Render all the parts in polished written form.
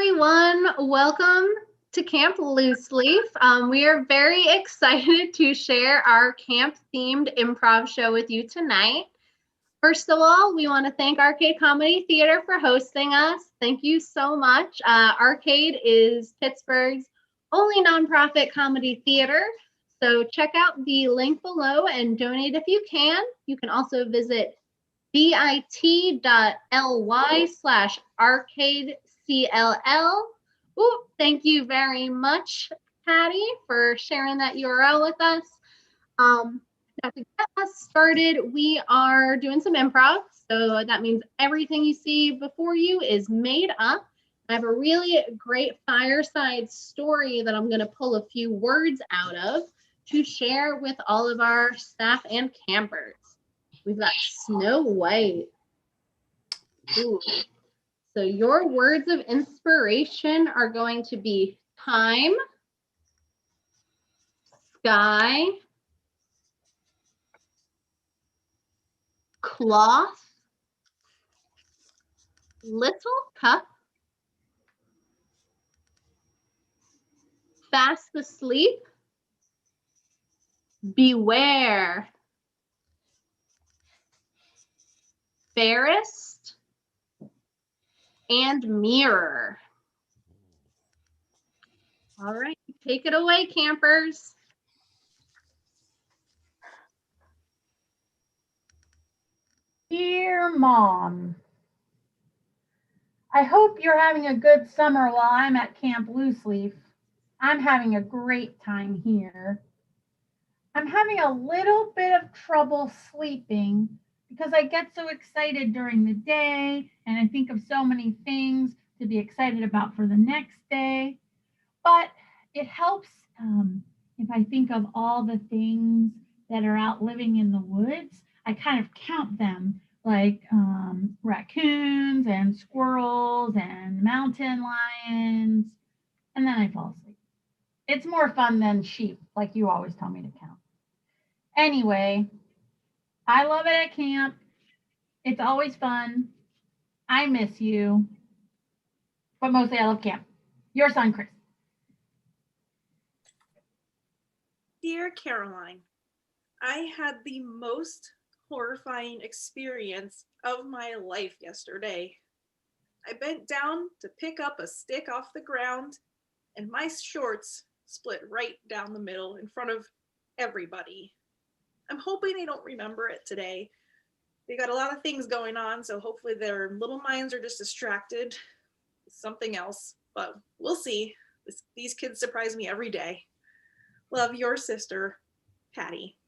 everyone. Welcome to Camp Loose Leaf. We are very excited to share our camp-themed improv show with you tonight. First of all, we want to thank Arcade Comedy Theater for hosting us. Thank you so much. Arcade is Pittsburgh's only nonprofit comedy theater. So check out the link below and donate if you can. You can also visit bit.ly/arcadecll. Ooh, thank you very much, Patty, for sharing that URL with us. Now to get us started, we are doing some improv. So that means everything you see before you is made up. I have a really great fireside story that I'm going to pull a few words out of to share with all of our staff and campers. We've got Snow White. Ooh. So your words of inspiration are going to be time, sky, cloth, little cup, fast asleep, beware, fairest, and mirror. All right, take it away, campers. Dear Mom, I hope you're having a good summer while I'm at Camp Loose Leaf. I'm having a great time here. I'm having a little bit of trouble sleeping because I get so excited during the day and I think of so many things to be excited about for the next day. But it helps if I think of all the things that are out living in the woods. I kind of count them like raccoons and squirrels and mountain lions, and then I fall asleep. It's more fun than sheep, like you always tell me to count. Anyway, I love it at camp. It's always fun. I miss you. But mostly I love camp. Your son, Chris. Dear Caroline, I had the most horrifying experience of my life yesterday. I bent down to pick up a stick off the ground and my shorts split right down the middle in front of everybody. I'm hoping they don't remember it today. They got a lot of things going on, so hopefully their little minds are just distracted with something else, but we'll see. These kids surprise me every day. Love, your sister, Patty.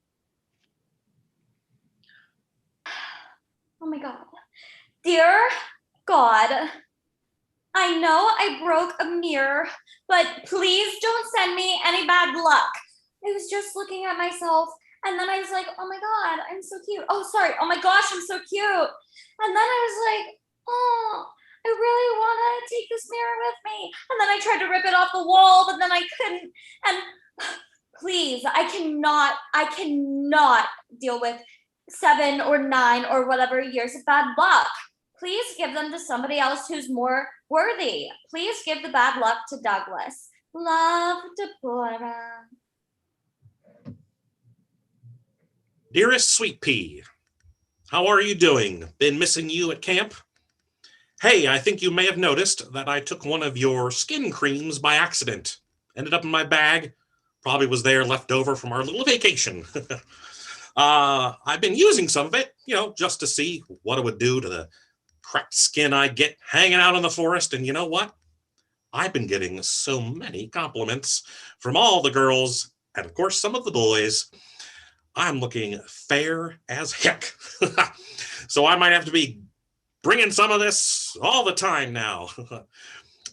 Oh my God. Dear God, I know I broke a mirror, but please don't send me any bad luck. I was just looking at myself and then I was like, oh my God, I'm so cute. Oh, sorry. Oh my gosh, I'm so cute. And then I was like, oh, I really want to take this mirror with me. And then I tried to rip it off the wall, but then I couldn't. And please, I cannot deal with 7 or 9 or whatever years of bad luck. Please give them to somebody else who's more worthy. Please give the bad luck to Douglas. Love, Deborah. Dearest Sweet Pea, how are you doing? Been missing you at camp? Hey, I think you may have noticed that I took one of your skin creams by accident. Ended up in my bag. Probably was there left over from our little vacation. I've been using some of it, just to see what it would do to the cracked skin I get hanging out in the forest. And you know what? I've been getting so many compliments from all the girls and, of course, some of the boys. I'm looking fair as heck. So I might have to be bringing some of this all the time now.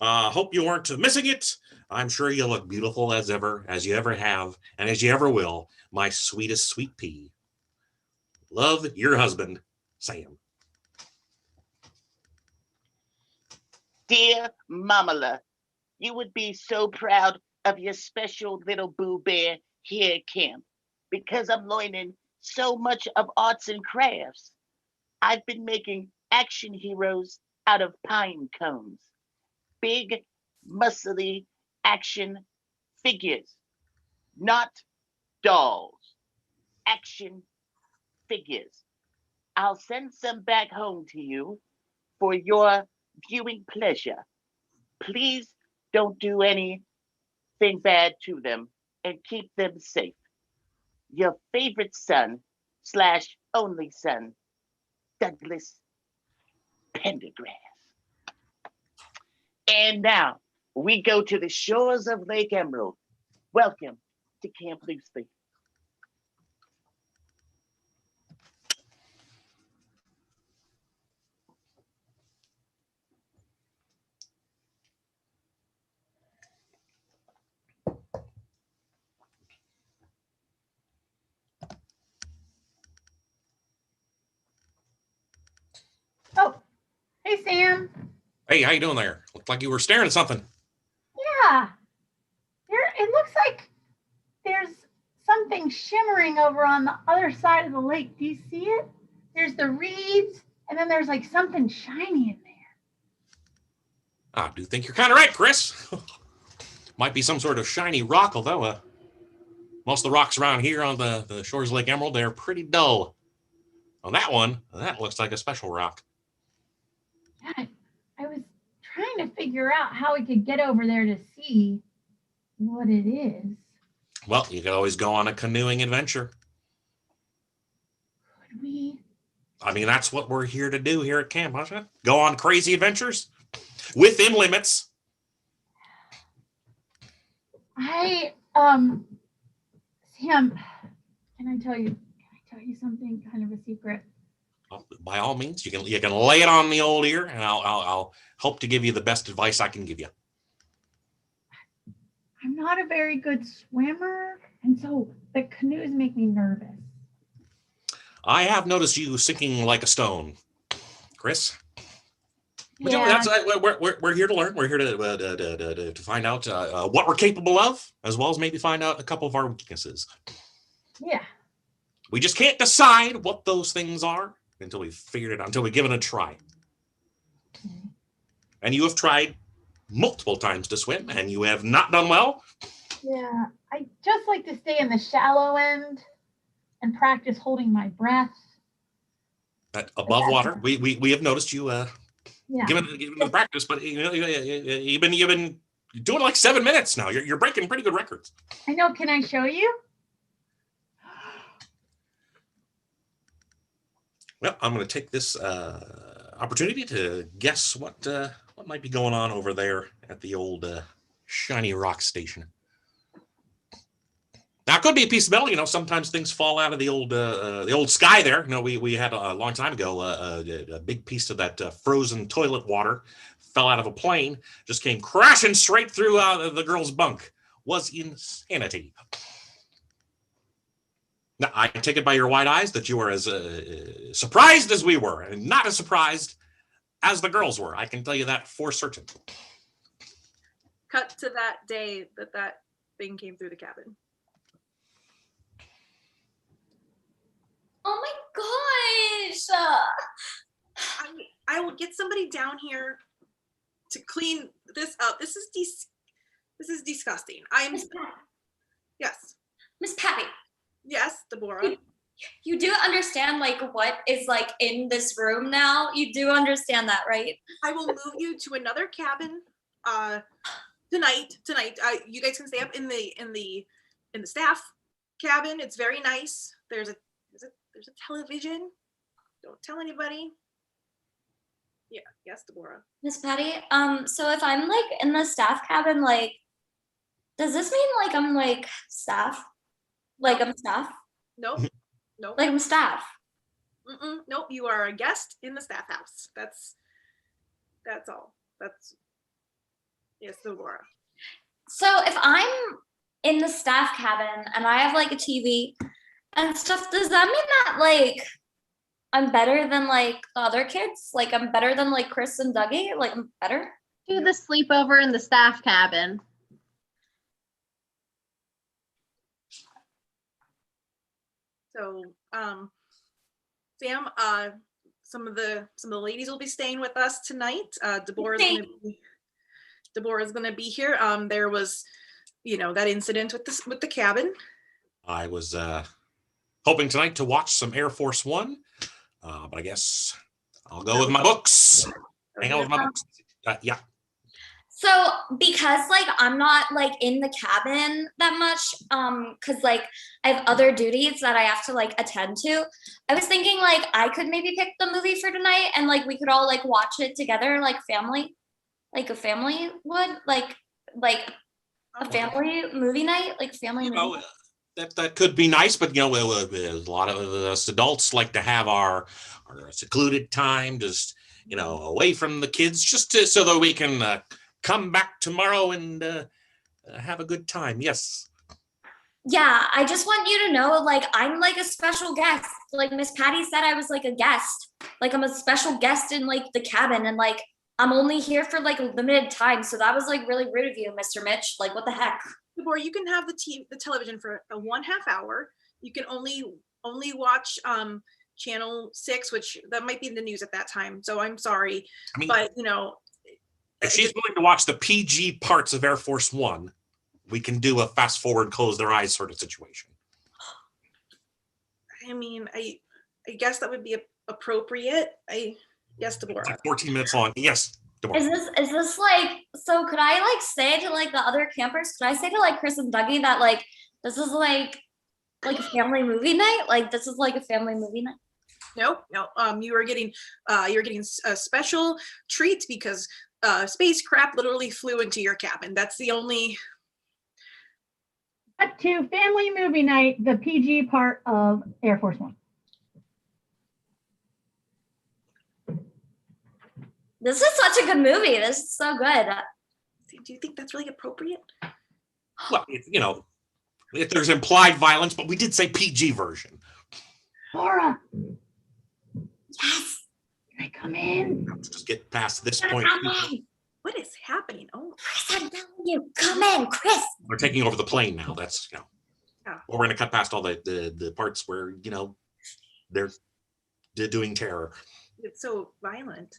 Hope you weren't missing it. I'm sure you look beautiful as you ever have, and as you ever will, my sweetest Sweet Pea. Love, your husband, Sam. Dear Mamala, you would be so proud of your special little Boo Bear here at camp because I'm learning so much of arts and crafts. I've been making action heroes out of pine cones. Big muscly action figures, not dolls. Action figures. I'll send some back home to you for your viewing pleasure. Please don't do anything bad to them and keep them safe. Your favorite son slash only son, Douglas Pendergrass. And now we go to the shores of Lake Emerald. Welcome to Camp Loosely. Oh, hey, Sam. Hey, how you doing there? Looked like you were staring at something. Yeah. It looks like there's something shimmering over on the other side of the lake. Do you see it? There's the reeds, and then there's like something shiny in there. I do think you're kind of right, Chris. Might be some sort of shiny rock, although most of the rocks around here on the shores of Lake Emerald, they're pretty dull. On that one, that looks like a special rock. Yeah, I was trying to figure out how we could get over there to see what it is. Well, you could always go on a canoeing adventure. Could we? I mean, that's what we're here to do here at camp, huh? Go on crazy adventures within limits. Sam, can I tell you something, kind of a secret? By all means, you can lay it on the old ear, and I'll hope to give you the best advice I can give you. I'm not a very good swimmer, and so the canoes make me nervous. I have noticed you sinking like a stone, Chris. But you know, Yeah, we're here to learn. We're here to find out what we're capable of, as well as maybe find out a couple of our weaknesses. yeah. We just can't decide what those things are until we've figured it out, until we give it a try. Okay. And you have tried multiple times to swim, and you have not done well. Yeah, I just like to stay in the shallow end and practice holding my breath. Above water, we have noticed you Yeah. given the practice, but you've been doing like 7 minutes now. You're breaking pretty good records. I know. Can I show you? Well, I'm going to take this opportunity to guess what might be going on over there at the old shiny rock station. Now, it could be a piece of metal. You know, sometimes things fall out of the old sky there. You know, we had a long time ago a big piece of that frozen toilet water fell out of a plane, just came crashing straight through the girl's bunk. Was insanity. Now, I take it by your wide eyes that you are as surprised as we were, and not as surprised as the girls were. I can tell you that for certain. Cut to that day that thing came through the cabin. Oh my gosh! I will get somebody down here to clean this up. This is disgusting. Miss Patty. Yes. Miss Patty, Yes, Deborah. you do understand like what is like in this room now? You do understand that, right? I will move you to another cabin tonight. You guys can stay up in the staff cabin. It's very nice. There's a television. Don't tell anybody. Yeah, yes, Deborah. Miss Patty, so if I'm like in the staff cabin, like, does this mean like I'm like staff? Like I'm staff? Nope. Nope. Like I'm staff. Nope. You are a guest in the staff house. That's all. Yes, Deborah. So if I'm in the staff cabin and I have like a TV and stuff, does that mean that like I'm better than like the other kids? Like I'm better than like Chris and Dougie? Like I'm better? Do the sleepover in the staff cabin. So, Sam, some of the ladies will be staying with us tonight. Deborah's going to be Deborah's going to be here. There was, that incident with the cabin. I was hoping tonight to watch some Air Force One, but I guess I'll go with my books. Hang out with my books. Yeah. So because like I'm not like in the cabin that much, because like I have other duties that I have to like attend to, I was thinking like I could maybe pick the movie for tonight and like we could all like watch it together, like family, like a family would, like a family movie night, like family movie. That could be nice, but a lot of us adults like to have our secluded time, just away from the kids, just so that we can come back tomorrow and have a good time. Yes. Yeah, I just want you to know, like, I'm like a special guest. Like Miss Patty said, I was like a guest. Like I'm a special guest in like the cabin, and like I'm only here for like a limited time. So that was like really rude of you, Mr. Mitch. Like, what the heck? Or you can have the television for a 1/2 hour. You can only watch channel 6, which that might be in the news at that time. So I'm sorry, but if she's willing to watch the PG parts of Air Force One, we can do a fast forward, close their eyes sort of situation. I mean, I guess that would be appropriate. Yes, Deborah. It's like 14 minutes long. Yes, Deborah. Is this like, so could I like say to like the other campers, could I say to like Chris and Dougie that like this is like a family movie night? Like this is like a family movie night? No. You're getting a special treat because space crap literally flew into your cabin. That's the only. Cut to family movie night, the PG part of Air Force One. This is such a good movie. This is so good. Do you think that's really appropriate? Well, if there's implied violence, but we did say PG version. Laura. Yes. Can I come in? Let's just get past this point. What is happening? Oh, Chris, I'm telling you, come in, Chris. We're taking over the plane now. That's Yeah. Well, we're gonna cut past all the parts where they're doing terror. It's so violent.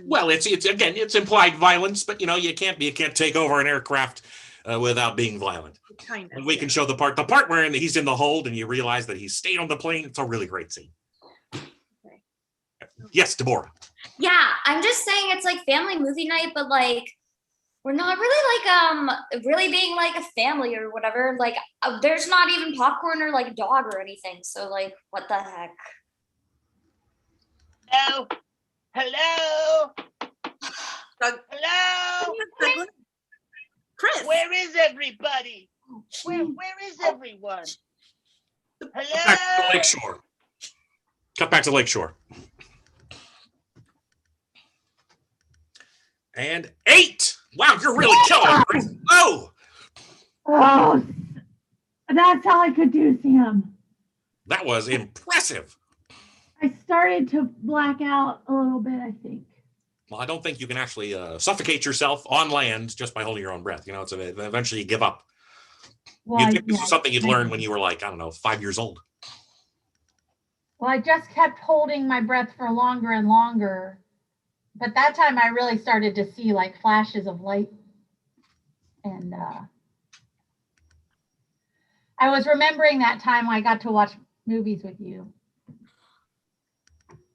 Well, it's implied violence, but you can't take over an aircraft without being violent. Kind of. And we can show the part where he's in the hold and you realize that he stayed on the plane. It's a really great scene. Okay. Yes, Deborah. Yeah, I'm just saying it's like family movie night, but like we're not really like really being like a family or whatever. Like there's not even popcorn or like dog or anything. So like what the heck? Hello. Chris. Where is everybody? Where is everyone? Back to Lakeshore. Cut back to Lakeshore. And 8. Wow, you're really killing it, Chris. Oh, That's all I could do, Sam. that was impressive. I started to black out a little bit, I think. Well, I don't think you can actually suffocate yourself on land just by holding your own breath. It's eventually you give up. Well, You'd think this was something you'd learn when you were like, I don't know, 5 years old. Well, I just kept holding my breath for longer and longer. But that time I really started to see like flashes of light. And I was remembering that time I got to watch movies with you.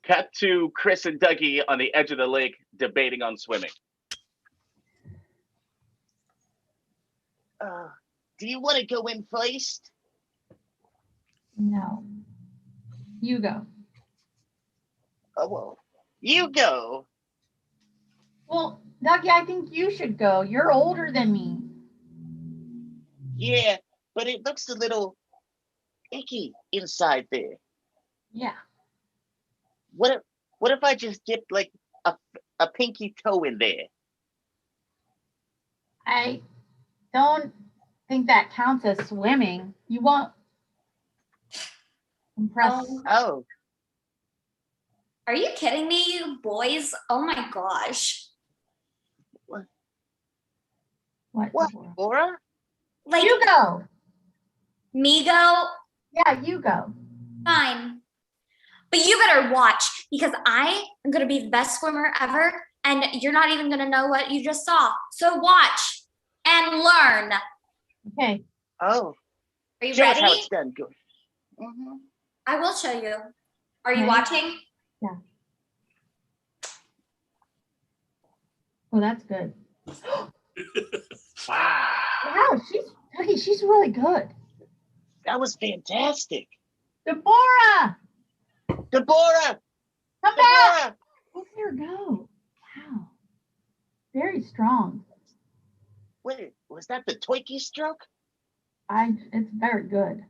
Cut to Chris and Dougie on the edge of the lake debating on swimming. Do you want to go in first? No. You go. Oh, well, you go. Well, Dougie, I think you should go. You're older than me. Yeah, but it looks a little icky inside there. Yeah. What if I just dip like a pinky toe in there? I don't think that counts as swimming. You won't impress. Oh, Are you kidding me, you boys? Oh my gosh. What? what, Deborah? Laura? Like You go. me go? Yeah, you go. Fine. But you better watch because I am gonna be the best swimmer ever and you're not even gonna know what you just saw. So watch and learn. Okay. Oh, Are you show us how ready? it's done. Good. Mm-hmm. I will show you. Are you Okay. watching? Oh, that's good. Wow, Wow, she's really good. that was fantastic. Deborah, Deborah, come back. Deborah. Look at her go. Wow. Very strong. Wait, was that the Twinkie stroke? It's very good.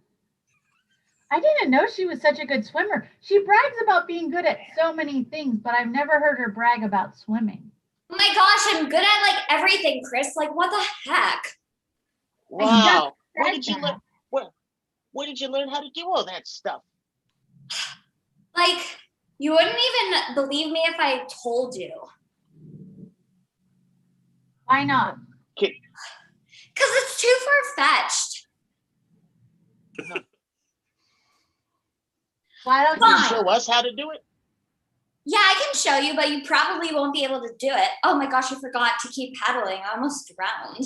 I didn't know she was such a good swimmer. She brags about being good at so many things, but I've never heard her brag about swimming. Oh my gosh, I'm good at like everything, Chris. Like, what the heck? Wow. Where said did you that. learn? Where did you learn how to do all that stuff? Like, you wouldn't even believe me if I told you. Why not? Because it's too far-fetched. Why don't Can you you? show us how to do it? Yeah, I can show you, but you probably won't be able to do it. Oh my gosh, I forgot to keep paddling. I almost drowned.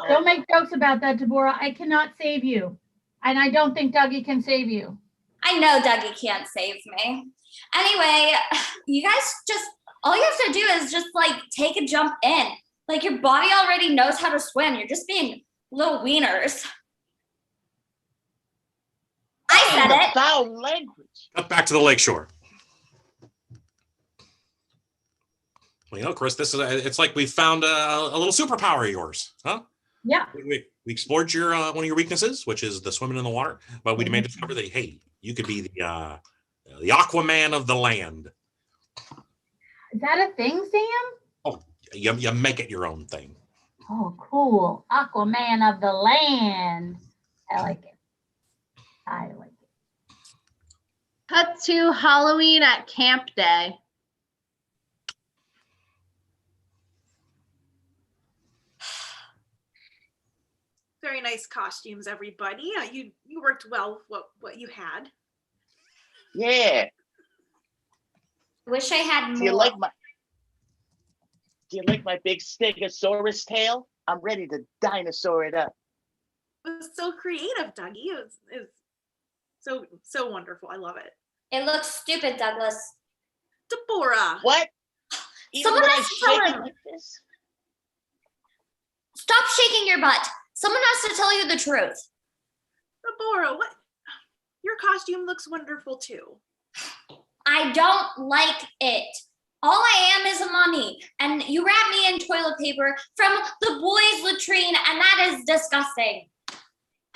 Don't make jokes about that, Deborah. I cannot save you. And I don't think Dougie can save you. I know Dougie can't save me. Anyway, you guys all you have to do is just like take a jump in. Like your body already knows how to swim. You're just being little wieners. I said The it. foul language. Up back to the lakeshore. Well, you know, Chris, it's like we found a little superpower of yours, huh? Yeah. We explored your one of your weaknesses, which is the swimming in the water, but we may discover that, hey, you could be the Aquaman of the land. Is that a thing, Sam? Oh, you make it your own thing. Oh, cool. Aquaman of the land. I like it. I like it. Cut to Halloween at Camp Day. Very nice costumes, everybody. You worked well with what you had. Yeah. Wish I had more. Do you like my big stegosaurus tail? I'm ready to dinosaur it up. It was so creative, Dougie. It was so wonderful. I love it. It looks stupid, Douglas. Deborah. What? Even Someone when has I'm to tell shaking him. like this? Stop shaking your butt. Someone has to tell you the truth. Deborah, what? Your costume looks wonderful too. I don't like it. All I am is a mummy, and you wrap me in toilet paper from the boys' latrine, and that is disgusting.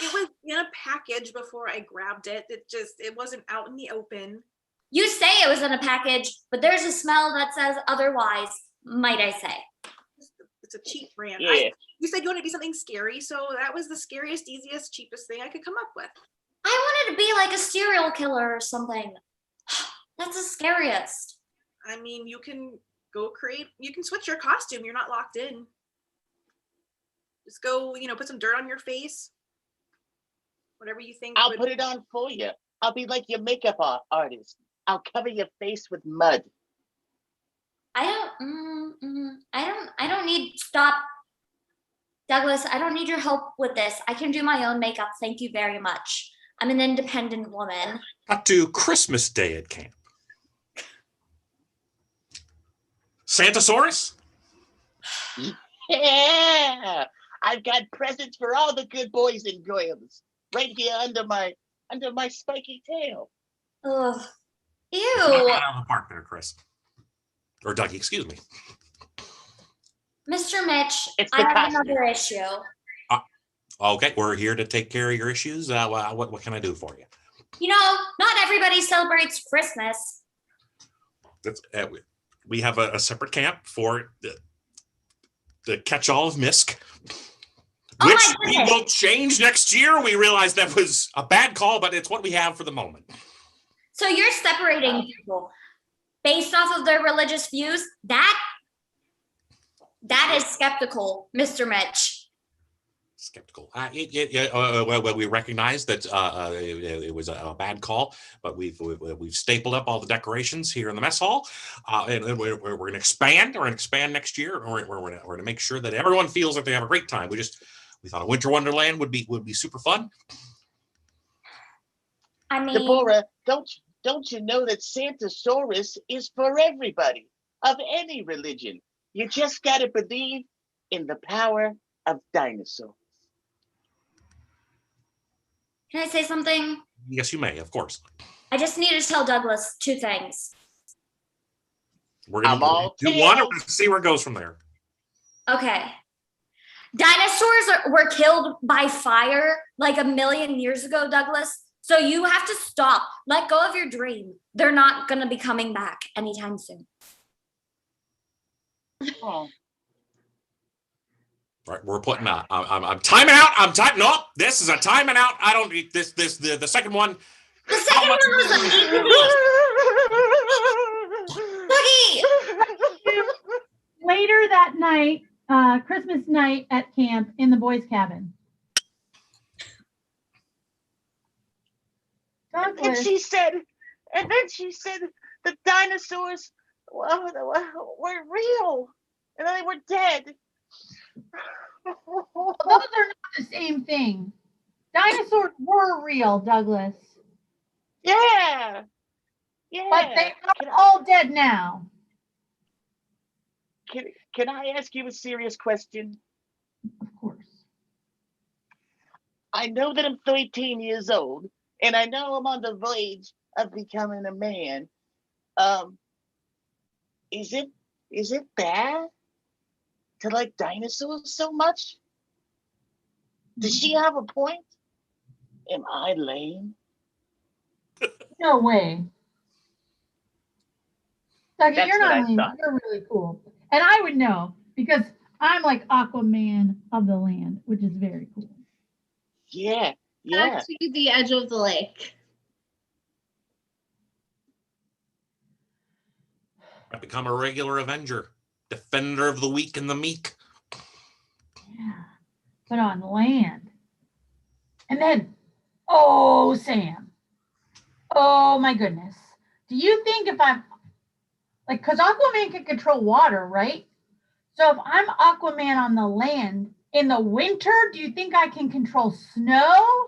It was in a package before I grabbed it. It wasn't out in the open. You say it was in a package, but there's a smell that says otherwise, might I say. It's a cheap brand. Yeah. You said you wanted to be something scary, so that was the scariest, easiest, cheapest thing I could come up with. I wanted to be like a serial killer or something. That's the scariest. I mean, you can switch your costume. You're not locked in. Just go, put some dirt on your face. Whatever you think. I'll put it on for you. I'll be like your makeup artist. I'll cover your face with mud. I don't need, stop. Douglas, I don't need your help with this. I can do my own makeup. Thank you very much. I'm an independent woman. Got to Christmas Day at camp. Santasaurus? Yeah. I've got presents for all the good boys and girls right here under my spiky tail. Ugh. Knock Ew. it out of the park there, Chris. Or Dougie, excuse me. Mr. Mitch, It's I the have costume. another issue. Okay, we're here to take care of your issues. What can I do for you? Not everybody celebrates Christmas. We have a separate camp for the catch-all of Misk, Oh which my we goodness. will change next year. We realized that was a bad call, but it's what we have for the moment. So you're separating people based off of their religious views? That is skeptical, Mr. Mitch. skeptical. Well, we recognize that it was a bad call, but we've stapled up all the decorations here in the mess hall, and we're going to expand. We're going to expand next year. We're going to make sure that everyone feels like they have a great time. We thought a winter wonderland would be super fun. I mean, Deborah, don't you know that Santasaurus is for everybody of any religion? You just got to believe in the power of dinosaurs. can I say something? Yes, you may, of course. I just need to tell Douglas 2 things. We're going I'm all to do one, and tails. we're going to see where it goes from there. Okay. Dinosaurs were killed by fire like 1 million years ago, Douglas. So you have to stop. Let go of your dream. They're not going to be coming back anytime soon. Oh, Right, we're putting out. I'm timing out. No, this is a timing out. I don't need this. The second one. The second one was Boogie! Later that night, Christmas night at camp in the boys' cabin. and then Douglas, she said the dinosaurs were real and they were dead. those are not the same thing. Dinosaurs were real, Douglas, Yeah. but they are all dead now. Can I ask you a serious question? Of course. I know that I'm 13 years old, and I know I'm on the verge of becoming a man. Is it bad to like dinosaurs so much? Does she have a point? Am I lame? No way. Dougie, That's you're what I not lame. thought. You're really cool. And I would know because I'm like Aquaman of the land, which is very cool. Yeah. Back to the edge of the lake. I've become a regular Avenger, defender of the weak and the meek. Yeah. But on land. And then, oh, Sam. Oh, my goodness. Do you think if I'm, like, because Aquaman can control water, right? So if I'm Aquaman on the land in the winter, do you think I can control snow?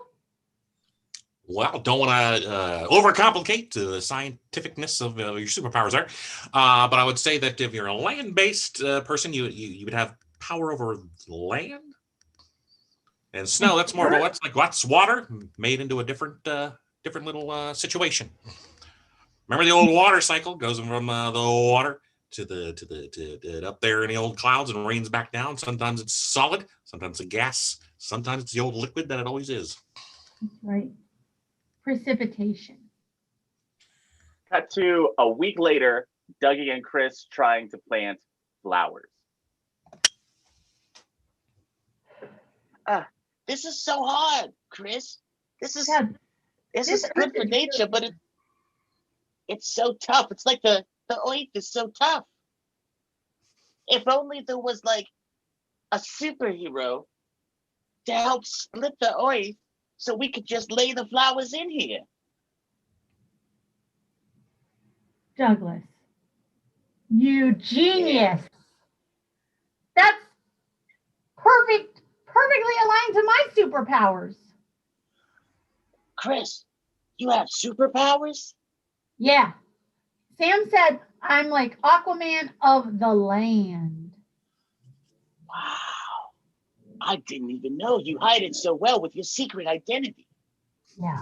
Well, don't want to overcomplicate the scientificness of your superpowers there, but I would say that if you're a land-based person, you would have power over land and snow. That's more of what's water made into a different little situation. Remember the old water cycle goes from the water to up there in the old clouds and rains back down. Sometimes it's solid, sometimes it's a gas, sometimes it's the old liquid that it always is. That's right. Precipitation. Cut to a week later, Dougie and Chris trying to plant flowers. This is so hard, Chris. This is Yeah, good for nature, but it's so tough. It's like the earth is so tough. If only there was like a superhero to help split the earth so we could just lay the flowers in here. Douglas, you genius. That's perfectly aligned to my superpowers. Chris, you have superpowers? Yeah. Sam said I'm like Aquaman of the land. Wow. I didn't even know you hide it so well with your secret identity. Yeah.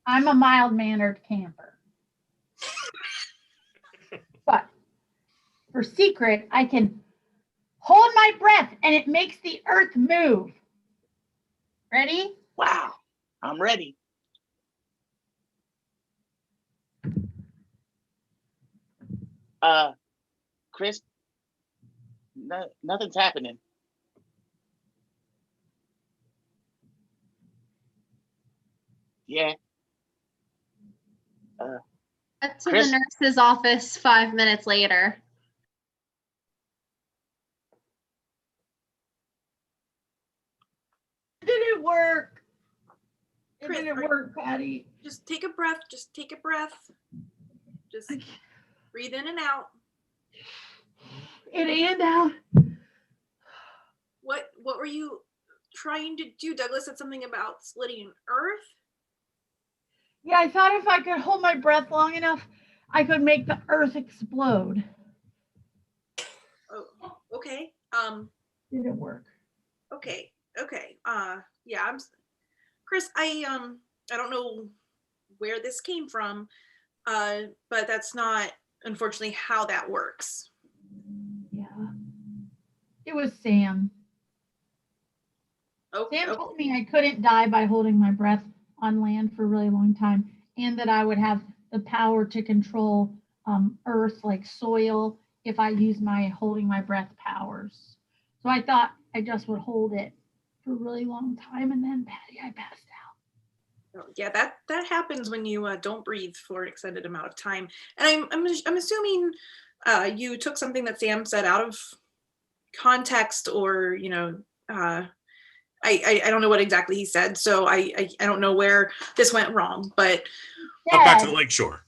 I'm a mild-mannered camper. But for secret, I can hold my breath and it makes the earth move. Ready? Wow. I'm ready. Chris, nothing's happening. Yeah. Cut to Chris? the nurse's office 5 minutes later. work. It Chris, didn't work, Patty. Just take a breath. Just take a breath. Just breathe in and out. In and out. What were you trying to do? Douglas said something about splitting Earth. Yeah, I thought if I could hold my breath long enough, I could make the earth explode. Oh, okay. Didn't work. Okay. Yeah. Chris. I don't know where this came from, but that's not unfortunately how that works. Yeah. It was Sam. Okay. Sam told me I couldn't die by holding my breath on land for a really long time, and that I would have the power to control earth, like soil, if I use my holding my breath powers. So I thought I just would hold it for a really long time, and then Patty, I passed out. Yeah, that happens when you don't breathe for an extended amount of time. And I'm assuming you took something that Sam said out of context, or I don't know what exactly he said, so I don't know where this went wrong, but Up back to the lakeshore.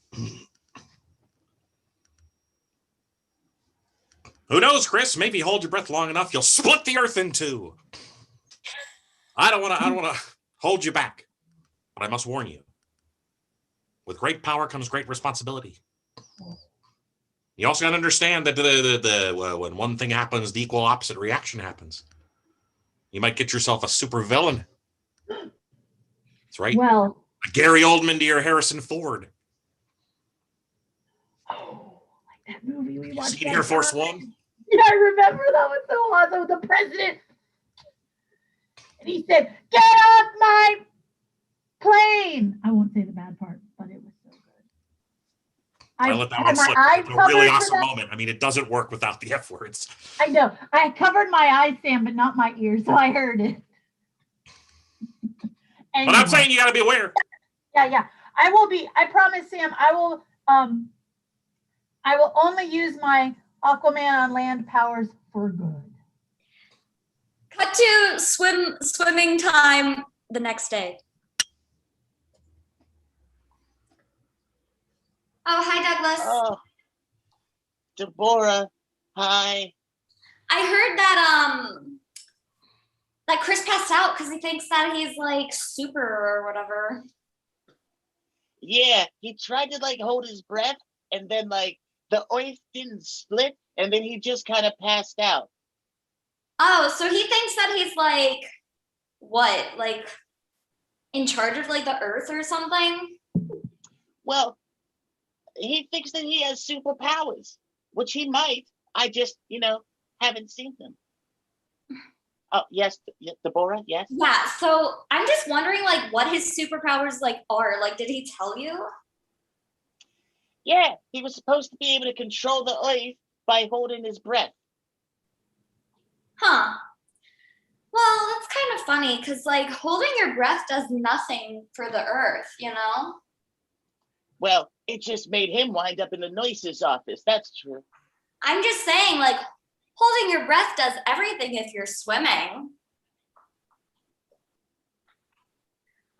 Who knows, Chris? Maybe hold your breath long enough, you'll split the earth in two. I don't want to hold you back, but I must warn you. With great power comes great responsibility. You also got to understand that when one thing happens, the equal opposite reaction happens. You might get yourself a super villain. That's right. Well, a Gary Oldman to your Harrison Ford. oh, like that movie we watched. Seen Air Force One? Yeah, I remember that was so awesome with the president. And he said, "Get off my plane." I won't say the bad part, but it was so good. I let that had one my slip. eyes It's a really covered for awesome that. moment. I mean, it doesn't work without the F words. I know. I covered my eyes, Sam, but not my ears, so I heard it. But I'm saying you got to be aware. Yeah. I will be. I promise, Sam. I will only use my Aquaman on land powers for good. Cut to swimming time the next day. Oh, hi, Douglas. Oh, Deborah, hi. I heard that Chris passed out because he thinks that he's like super or whatever. Yeah, he tried to like hold his breath, and then like the earth didn't split, and then he just kind of passed out. Oh, so he thinks that he's like, what, like in charge of like the earth or something? Well, he thinks that he has superpowers, which he might. I just, haven't seen them. Oh, yes, Deborah, yes? Yeah, so I'm just wondering like what his superpowers like are. Like, did he tell you? Yeah, he was supposed to be able to control the earth by holding his breath. Huh. Well, that's kind of funny because like holding your breath does nothing for the earth, you know? Well, it just made him wind up in the nurse's office. That's true. I'm just saying, like, holding your breath does everything if you're swimming.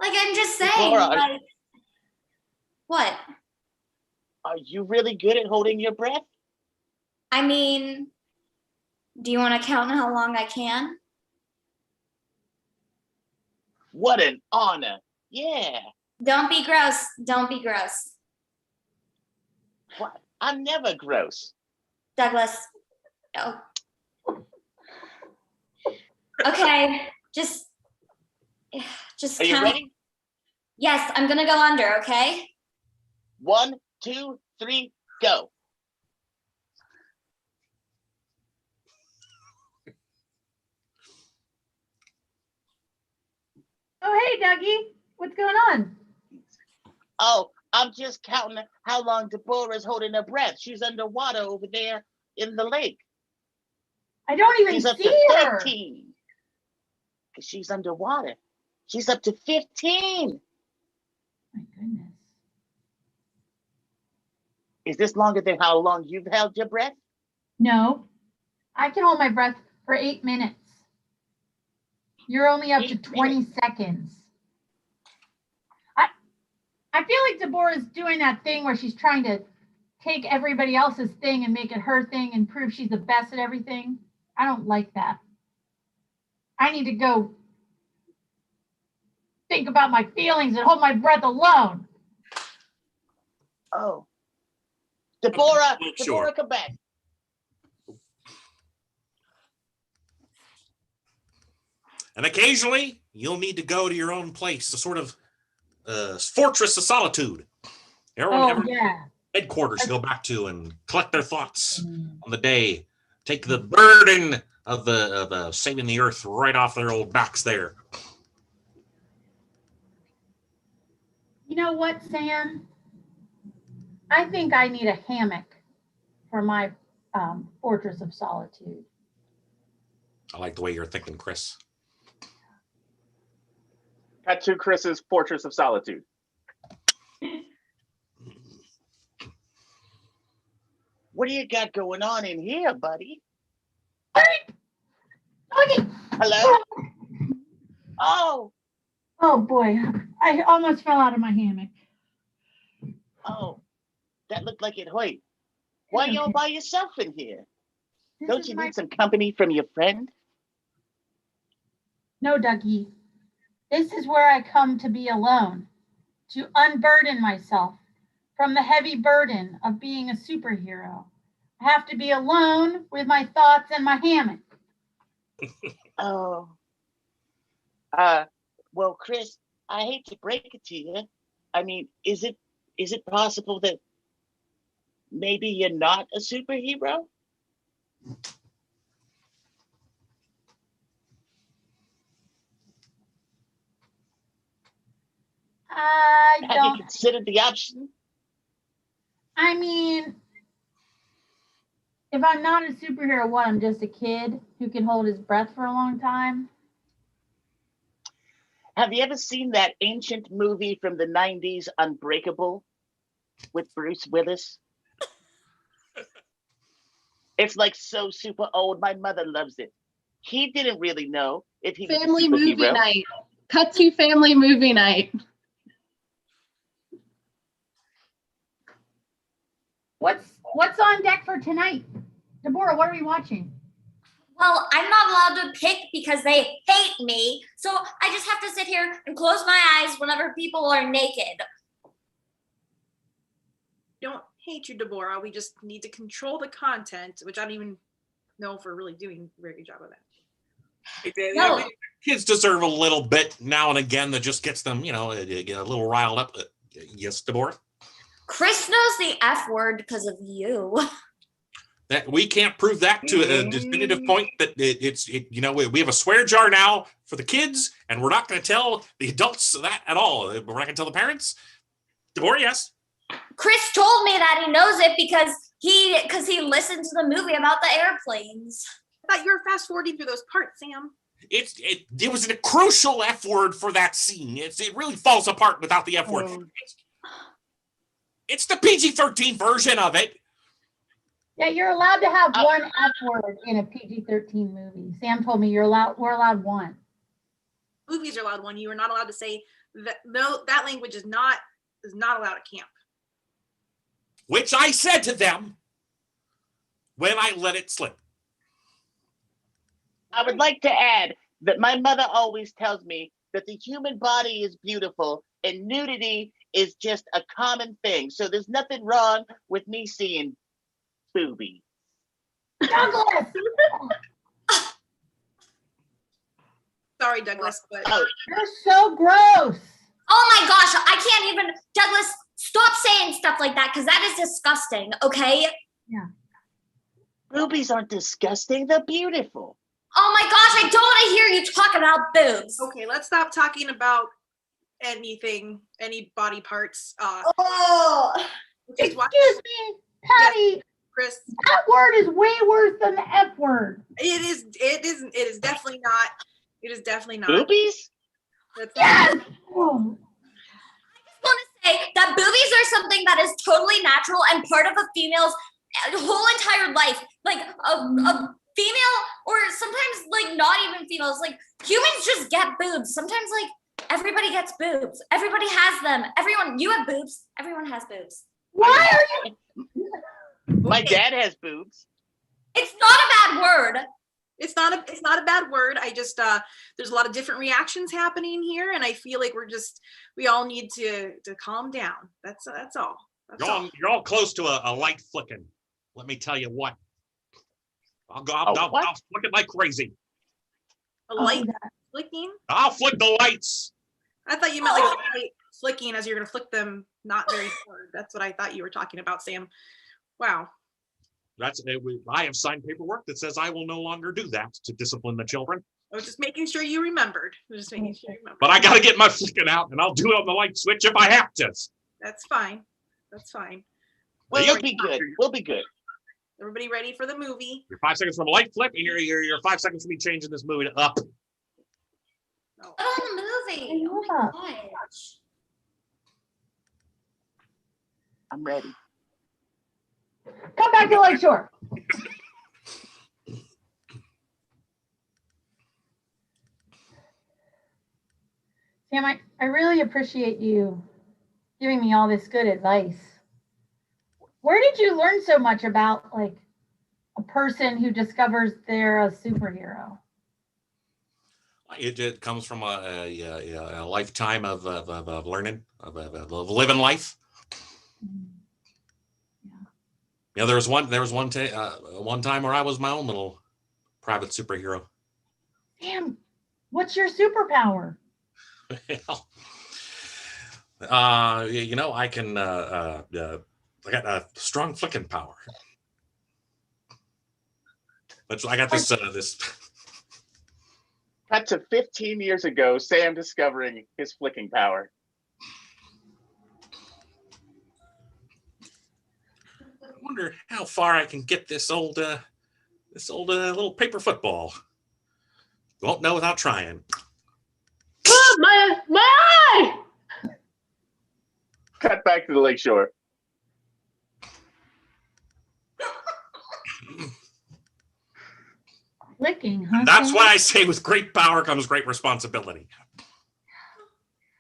Like, I'm just saying, Laura, like, what? Are you really good at holding your breath? I mean, do you want to count how long I can? What an honor. Yeah. Don't be gross. Don't be gross. What? I'm never gross. Douglas. Oh. Okay, just Are you count. ready? Yes, I'm gonna go under, okay? 1, 2, 3, go. Oh, hey, Dougie. What's going on? Oh, I'm just counting how long Deborah's holding her breath. She's underwater over there in the lake. I don't even She's up see to her. 13. Because she's underwater. She's up to 15. My goodness. Is this longer than how long you've held your breath? No, I can hold my breath for 8 minutes. You're only up to 8 20 minutes. seconds. I feel like Deborah's doing that thing where she's trying to take everybody else's thing and make it her thing and prove she's the best at everything. I don't like that. I need to go think about my feelings and hold my breath alone. Oh. Deborah, Sure. Deborah, come back. And occasionally, you'll need to go to your own place, a sort of fortress of solitude. Everyone Yeah. headquarters to go back to and collect their thoughts on the day. Take the burden of the saving the earth right off their old backs there. You know what, Sam? I think I need a hammock for my fortress of solitude. I like the way you're thinking, Chris. Cut to Chris's Fortress of Solitude. What do you got going on in here, buddy? Okay. Hello? Oh, Oh boy, I almost fell out of my hammock. oh, that looked like it hurt. Why you all by yourself in here? This Don't is you my- need some company from your friend? No, Dougie. This is where I come to be alone, to unburden myself from the heavy burden of being a superhero. I have to be alone with my thoughts and my hammock. Oh. Well, Chris, I hate to break it to you. I mean, is it possible that maybe you're not a superhero? I Have you don't, considered the option? I mean, if I'm not a superhero, what, I'm just a kid who can hold his breath for a long time? Have you ever seen that ancient movie from the 90s, Unbreakable, with Bruce Willis? It's like so super old. My mother loves it. He didn't really know if he was Family a movie superhero. night. Cut to family movie night. What's on deck for tonight? Deborah, what are we watching? Well, I'm not allowed to pick because they hate me. So I just have to sit here and close my eyes whenever people are naked. Don't hate you, Deborah. We just need to control the content, which I don't even know if we're really doing a very good job of that. No. Kids deserve a little bit now and again that just gets them, get a little riled up. Yes, Deborah? Chris knows the F word because of you. That we can't prove that to a definitive point that we have a swear jar now for the kids, and we're not going to tell the adults that at all. We're not going to tell the parents. Deborah, yes. Chris told me that he knows it because he listened to the movie about the airplanes. I thought you were fast forwarding through those parts, Sam. It was a crucial F word for that scene. It really falls apart without the F word. It's the PG-13 version of it. Yeah, you're allowed to have one F word in a PG-13 movie. Sam told me we're allowed one. Movies are allowed one. You are not allowed to say that. No, that language is not allowed at camp. Which I said to them when I let it slip. I would like to add that my mother always tells me that the human body is beautiful and nudity is just a common thing. So there's nothing wrong with me seeing boobies. Douglas! Sorry, Douglas, but You're so gross. Oh my gosh, I can't even, Douglas, stop saying stuff like that because that is disgusting, okay? Boobies aren't disgusting. They're beautiful. Oh my gosh, I don't want to hear you talk about boobs. okay, let's stop talking about anything, any body parts. Oh. Just watch Excuse me, Patty. Chris. That word is way worse than the F word. It is definitely not. It is definitely not. Boobies? That's Yes. Oh. I want to say that boobies are something that is totally natural and part of a female's whole entire life. Like a female, or sometimes like not even females, like humans just get boobs. Sometimes like everybody gets boobs. Everybody has them. Everyone, you have boobs. Everyone has boobs. Why are you? My dad has boobs. It's not a bad word. It's not a bad word. I just there's a lot of different reactions happening here, and I feel like we all need to calm down. That's all. You're all close to a light flicking. Let me tell you what. I'll flick it like crazy. A light flicking? I'll flick the lights. I thought you meant like a light flicking as you're gonna flick them not very hard. That's what I thought you were talking about, Sam. Wow. I have signed paperwork that says I will no longer do that to discipline the children. I was just making sure you remembered. But I got to get my flicking out, and I'll do it on the light switch if I have to. That's fine. That's fine. Well, you'll be good. We'll be good. Everybody ready for the movie? You're 5 seconds from a light flip, and you're 5 seconds from me changing this movie to up. Oh, movie. Oh my gosh. I'm ready. Come back to Lakeshore. Sam, I really appreciate you giving me all this good advice. Where did you learn so much about like a person who discovers they're a superhero? It comes from a lifetime of learning, of living life. Yeah, there was one time where I was my own little private superhero. Sam, what's your superpower? I can I got a strong flicking power. But I got this. Cut to 15 years ago, Sam discovering his flicking power. I wonder how far I can get this old little paper football. Won't know without trying. Oh, my eye! Cut back to the lakeshore. Flicking, huh? That's Sam? why I say with great power comes great responsibility.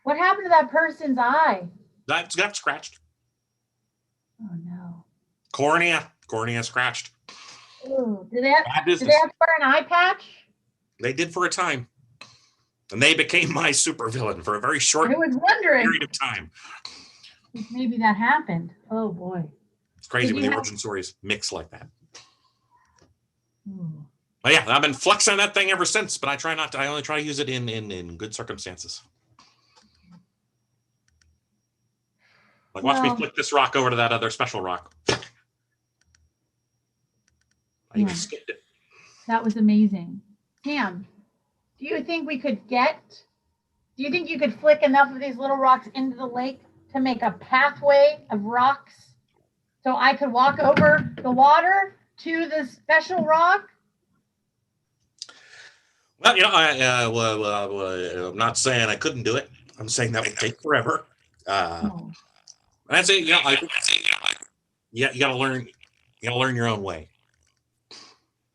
What happened to that person's eye? That's got scratched. Oh no. Cornea scratched. Ooh, do they have Bad to business. wear an eye patch? They did for a time. And they became my supervillain for a very short I was wondering period of time. if maybe that happened. Oh boy. It's crazy Did when you the have- origin stories mix like that. Ooh. But yeah, I've been flexing that thing ever since, but I only try to use it in good circumstances. Like watch me Well- flick this rock over to that other special rock. I even Yeah. skipped it. That was amazing. Sam, do you think you could flick enough of these little rocks into the lake to make a pathway of rocks so I could walk over the water to the special rock? Well, I'm not saying I couldn't do it. I'm saying that would take forever. Oh. That's it. You gotta learn your own way.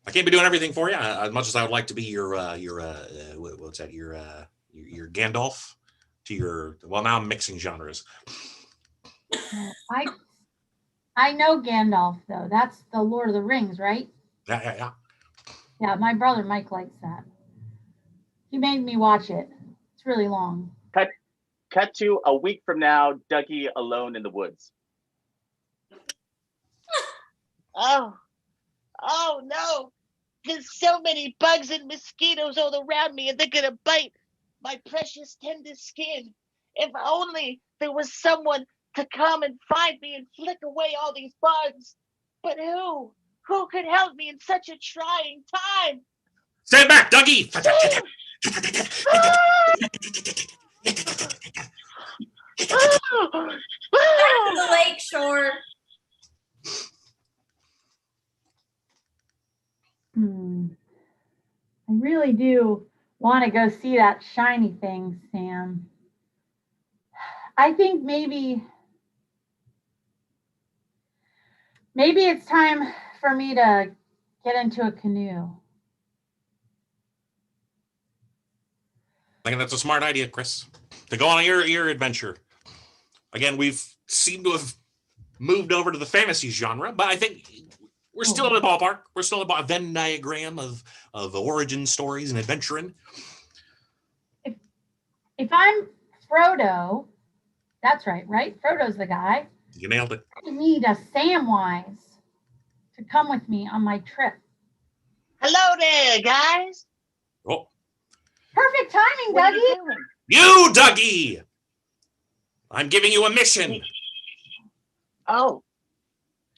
I can't be doing everything for you as much as I would like to be your Gandalf to your. Well, now I'm mixing genres. I know Gandalf though. That's the Lord of the Rings, right? Yeah. Yeah, my brother Mike likes that. He made me watch it. It's really long. Cut to a week from now, Dougie alone in the woods. Oh no. There's so many bugs and mosquitoes all around me, and they're gonna bite my precious tender skin. If only there was someone to come and find me and flick away all these bugs. But who? Who could help me in such a trying time? Stand back, Dougie! Back to the lake shore. I really do want to go see that shiny thing, Sam. I think maybe it's time for me to get into a canoe. I think that's a smart idea, Chris. To go on your adventure. Again, we've seemed to have moved over to the fantasy genre, but I think we're still in the ballpark. We're still about a Venn diagram of origin stories and adventuring. If I'm Frodo, that's right? Frodo's the guy. You nailed it. I need a Samwise to come with me on my trip. Hello there, guys. Oh, Perfect timing, What are Dougie. you doing? you, Dougie! I'm giving you a mission. Oh,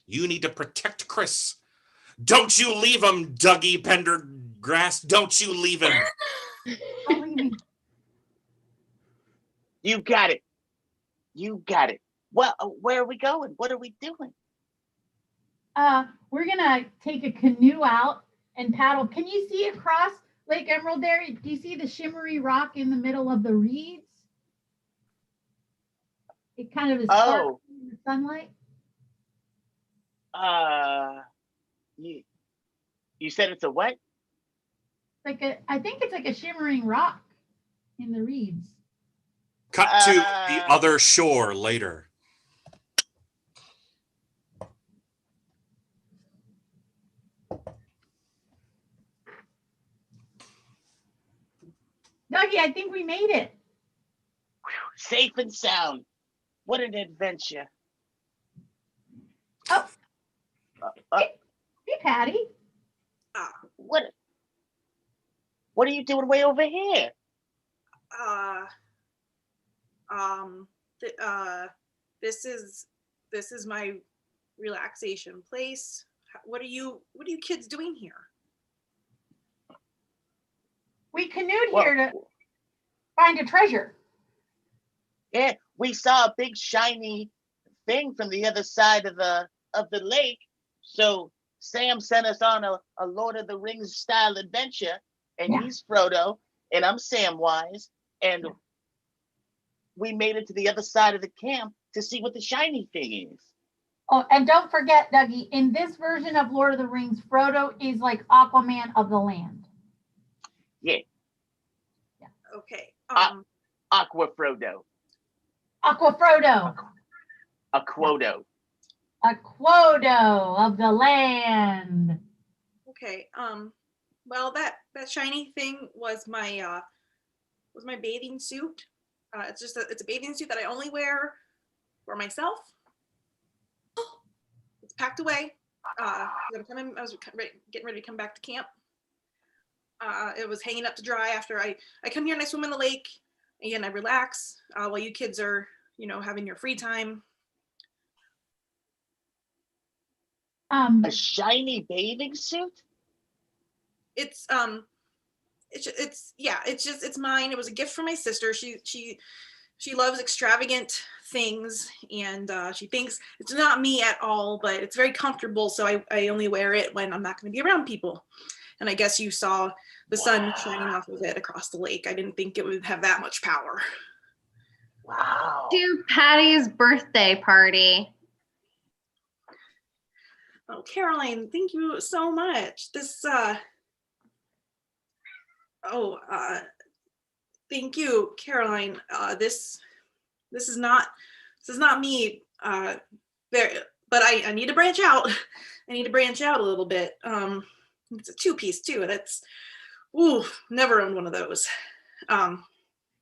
You need to protect Chris. Don't you leave him, Dougie Pendergrass. Don't you leave him. Don't leave me. you got it. You got it. Well, where are we going? What are we doing? We're gonna take a canoe out and paddle. Can you see across Lake Emerald there? Do you see the shimmery rock in the middle of the reeds? It kind of is sparkling in the sunlight. You said it's a what? I think it's like a shimmering rock in the reeds. Cut to the other shore later. Dougie, I think we made it. Safe and sound. What an adventure. Oh. Hey, Patty. What are you doing way over here? This is my relaxation place. What are you kids doing here? We canoed here to find a treasure. Yeah, we saw a big shiny thing from the other side of the lake. So Sam sent us on a Lord of the Rings style adventure, and he's Frodo, and I'm Samwise, and we made it to the other side of the camp to see what the shiny thing is. Oh, and don't forget, Dougie, in this version of Lord of the Rings, Frodo is like Aquaman of the land. Yeah. Okay. Aqua Frodo. Aqua Frodo. A Quodo. A Quodo of the land. Okay. Well, that shiny thing was my bathing suit. It's a bathing suit that I only wear for myself. It's packed away. I was getting ready to come back to camp. It was hanging up to dry after I come here and I swim in the lake and I relax while you kids are, having your free time. A shiny bathing suit? It's mine. It was a gift from my sister. She loves extravagant things, and she thinks it's not me at all, but it's very comfortable. So I only wear it when I'm not going to be around people. And I guess you saw the sun shining off of it across the lake. I didn't think it would have that much power. Wow. To Patty's birthday party. Oh, Caroline, thank you so much. Thank you, Caroline. This is not me. But I need to branch out. I need to branch out a little bit. It's a 2-piece too. Never owned one of those.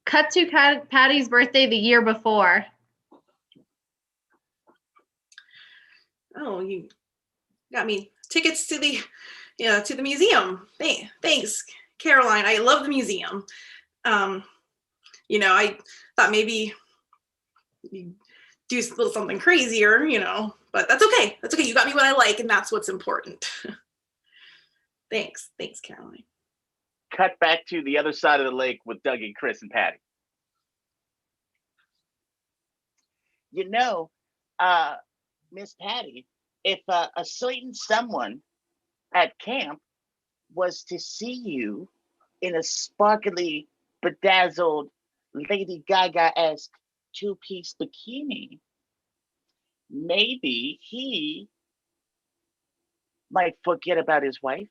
Cut to Patty's birthday the year before. Oh, you got me tickets to the museum. Thanks, Caroline. I love the museum. I thought maybe you do a little something crazier, but that's okay. That's okay. You got me what I like, and that's what's important. Thanks, Caroline. Cut back to the other side of the lake with Doug and Chris and Patty. Miss Patty, if a certain someone at camp was to see you in a sparkly, bedazzled, Lady Gaga-esque 2-piece bikini, maybe he might forget about his wife.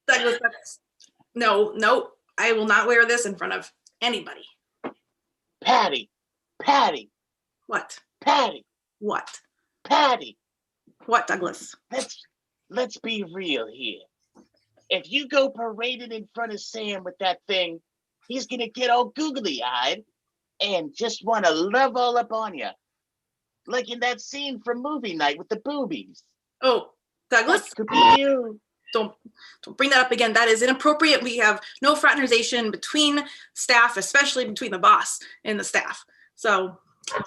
Douglas, no, I will not wear this in front of anybody. Patty, What? Patty, What? Patty. What, Douglas? Let's be real here. If you go parading in front of Sam with that thing, he's gonna get all googly-eyed and just want to love all up on you, like in that scene from movie night with the boobies. Oh, Douglas, That could be you. don't bring that up again. That is inappropriate. We have no fraternization between staff, especially between the boss and the staff. So,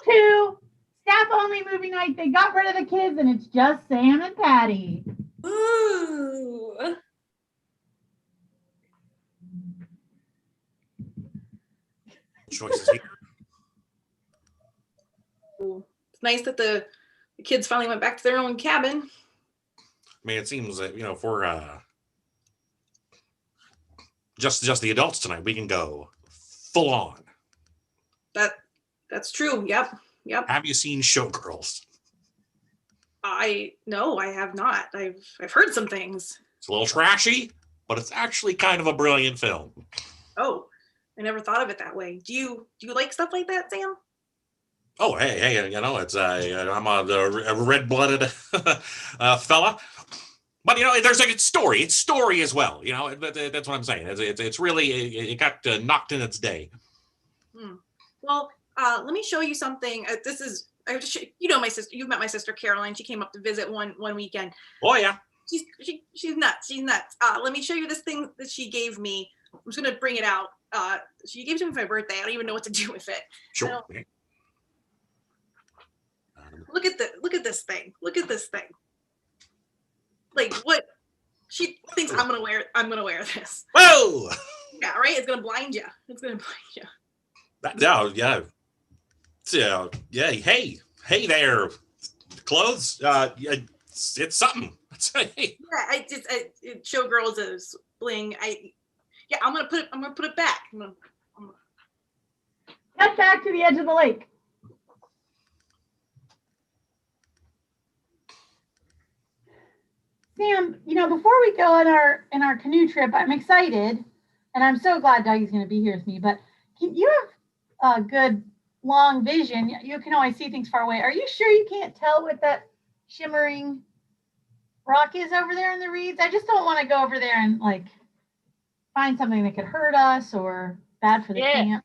Two staff only movie night. They got rid of the kids, and it's just Sam and Patty. Ooh. Choices here. it's nice that the kids finally went back to their own cabin. I mean, it seems that, for just the adults tonight, we can go full on. That's true. Yep. Have you seen Showgirls? No, I have not. I've heard some things. It's a little trashy, but it's actually kind of a brilliant film. Oh, I never thought of it that way. Do you like stuff like that, Sam? Oh, hey, it's I'm a red-blooded fella, but there's a good story. It's story as well. That's what I'm saying. It's really it got knocked in its day. Well, let me show you something. This is my sister. You've met my sister Caroline. She came up to visit one weekend. Oh yeah. She's nuts. She's nuts. Let me show you this thing that she gave me. I'm just gonna bring it out. She gave it to me for my birthday. I don't even know what to do with it. Sure. Look at this thing. Look at this thing. Like what? She thinks I'm gonna wear this. Whoa! Yeah, right. It's gonna blind you. Yeah. So yeah. Hey there. Clothes. It's something. Yeah. Showgirls is bling. I'm gonna put it back. Cut back to the edge of the lake. Sam, before we go on our canoe trip, I'm excited, and I'm so glad Dougie's going to be here with me. But you have a good long vision. You can always see things far away. Are you sure you can't tell what that shimmering rock is over there in the reeds? I just don't want to go over there and find something that could hurt us or bad for the camp.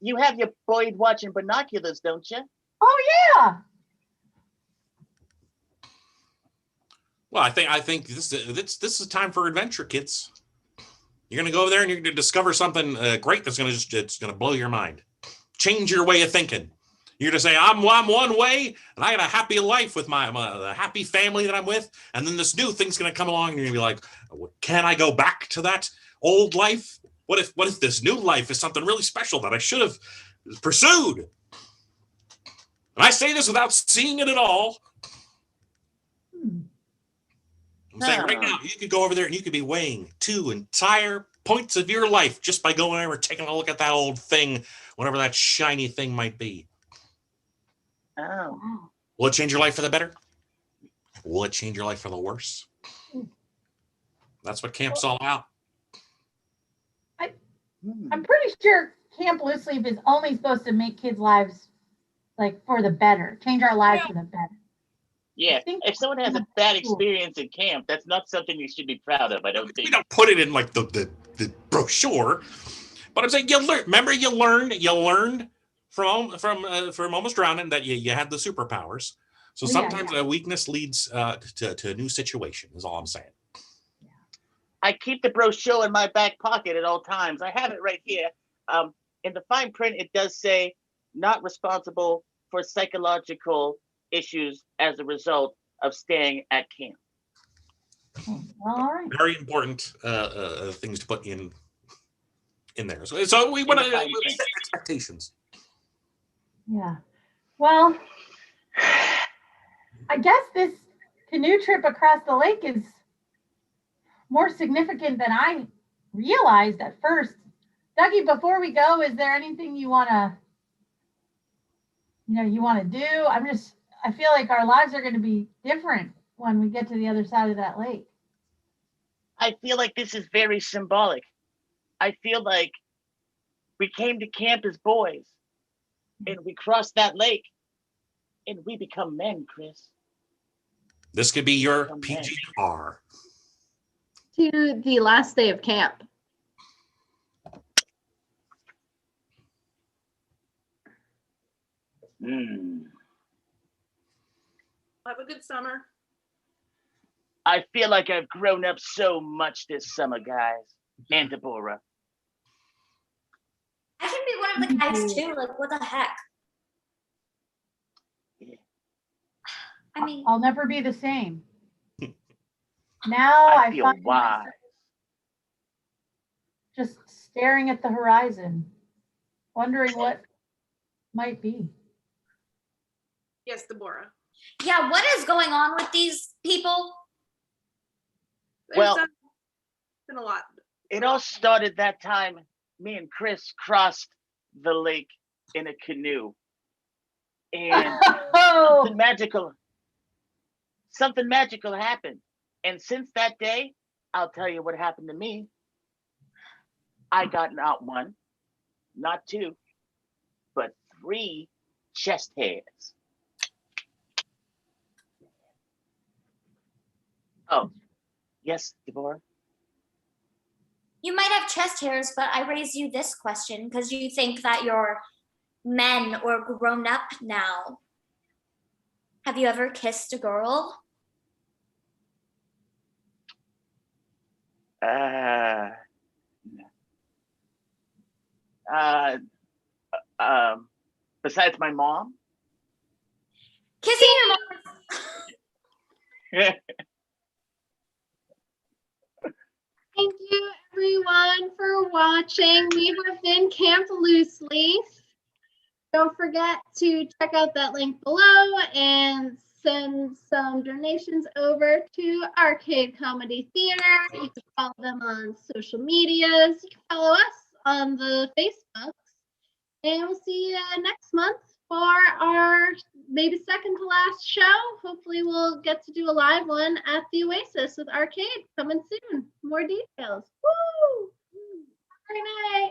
You have your Boyd watching binoculars, don't you? Oh yeah. Well, I think this is time for adventure, kids. You're gonna go over there and you're gonna discover something great that's gonna blow your mind, change your way of thinking. You're gonna say, I'm one way, and I got a happy life with my happy family that I'm with, and then this new thing's gonna come along, and you're gonna be like, can I go back to that old life? What if this new life is something really special that I should have pursued? And I say this without seeing it at all. I'm saying right now, you could go over there and you could be weighing 2 entire points of your life just by going over and taking a look at that old thing, whatever that shiny thing might be. Oh. Will it change your life for the better? Will it change your life for the worse? That's what camp's all about. I'm pretty sure Camp Loose Leaf is only supposed to make kids' lives for the better, change our lives for the better. Yeah, if someone has a bad experience in camp, that's not something you should be proud of, I don't think. We don't put it in the brochure, but I'm saying you learned from almost drowning that you had the superpowers. So sometimes a weakness leads to a new situation is all I'm saying. I keep the brochure in my back pocket at all times. I have it right here. In the fine print, it does say not responsible for psychological issues as a result of staying at camp. All right. Very important things to put in there. So we want to set expectations. Yeah. Well, I guess this canoe trip across the lake is more significant than I realized at first. Dougie, before we go, is there anything you want to do? I feel like our lives are going to be different when we get to the other side of that lake. I feel like this is very symbolic. I feel like we came to camp as boys and we crossed that lake and we become men, Chris. This could be your Become men. PGR. To the last day of camp. Have a good summer. I feel like I've grown up so much this summer, guys. And Deborah. I can be one of the guys too. Like, what the heck? I mean, I'll never be the same. Now I feel find wise. myself just staring at the horizon, wondering what might be. Yes, Deborah. yeah, what is going on with these people? Well- There's been a lot. It all started that time me and Chris crossed the lake in a canoe. And Oh, something magical happened. And since that day, I'll tell you what happened to me. I got not one, not two, but 3 chest hairs. Oh, yes, Deborah. You might have chest hairs, but I raise you this question because you think that you're men or grown up now. Have you ever kissed a girl? Besides my mom. Kissing your mom. Thank you, everyone, for watching. We have been Camp Loose Leaf. Don't forget to check out that link below and send some donations over to Arcade Comedy Theater. You can follow them on social medias. You can follow us on the Facebooks. And we'll see you next month for our maybe second to last show. Hopefully we'll get to do a live one at the Oasis with Arcade coming soon. More details. Woo! Great night.